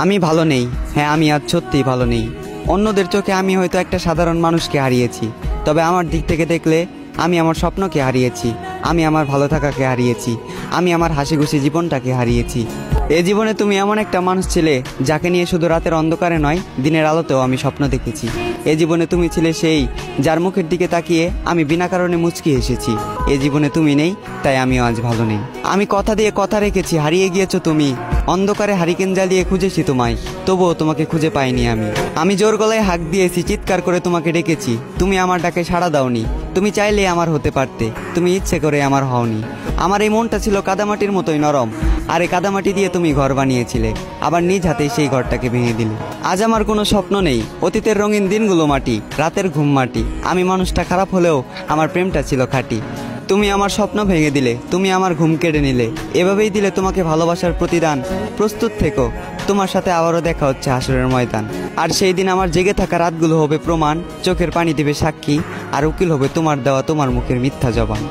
আমি ভালো নেই। হ্যাঁ, আমি আজ সত্যিই ভালো নেই। অন্যদের চোখে আমি হয়তো একটা সাধারণ মানুষকে হারিয়েছি, তবে আমার দিক থেকে দেখলে আমি আমার স্বপ্নকে হারিয়েছি, আমি আমার ভালো থাকাকে হারিয়েছি, আমি আমার হাসি খুশি জীবনটাকে হারিয়েছি। এ জীবনে তুমি এমন একটা মানুষ ছিলে যাকে নিয়ে শুধু রাতের অন্ধকারে নয়, দিনের আলোতেও আমি স্বপ্ন দেখেছি। এ জীবনে তুমি ছিলে সেই যার মুখের দিকে তাকিয়ে আমি বিনা কারণে মুচকি এসেছি। এ জীবনে তুমি নেই, তাই আমিও আজ ভালো নেই। আমি কথা দিয়ে কথা রেখেছি, হারিয়ে গিয়েছো তুমি। অন্ধকারে হারিকেন জ্বালিয়ে খুঁজেছি তোমায়, তবুও তোমাকে খুঁজে পাইনি আমি জোর গলায় হাঁক দিয়েছি, চিৎকার করে তোমাকে ডেকেছি, তুমি আমার ডাকে সাড়া দাওনি। তুমি চাইলে আমার হতে পারতে, তুমি ইচ্ছে করে আমার হওনি। আমার এই মনটা ছিল কাদামাটির মতোই নরম, আর এই কাদামাটি দিয়ে তুমি ঘর বানিয়েছিলে, আবার নিজ হাতেই সেই ঘরটাকে ভেঙে দিলে। আজ আমার কোনো স্বপ্ন নেই, অতীতের রঙিন দিনগুলো মাটি, রাতের ঘুম মাটি। আমি মানুষটা খারাপ হলেও আমার প্রেমটা ছিল খাঁটি। তুমি আমার স্বপ্ন ভেঙে দিলে, তুমি আমার ঘুম কেড়ে নিলে, এভাবেই দিলে তোমাকে ভালোবাসার প্রতিদান। প্রস্তুত থেকো, তোমার সাথে আবারও দেখা হচ্ছে হাসরের ময়দান। আর সেই দিন আমার জেগে থাকা রাতগুলো হবে প্রমাণ, চোখের পানি দিবে সাক্ষী, আর উকিল হবে তোমার দেওয়া তোমার মুখের মিথ্যা জবান।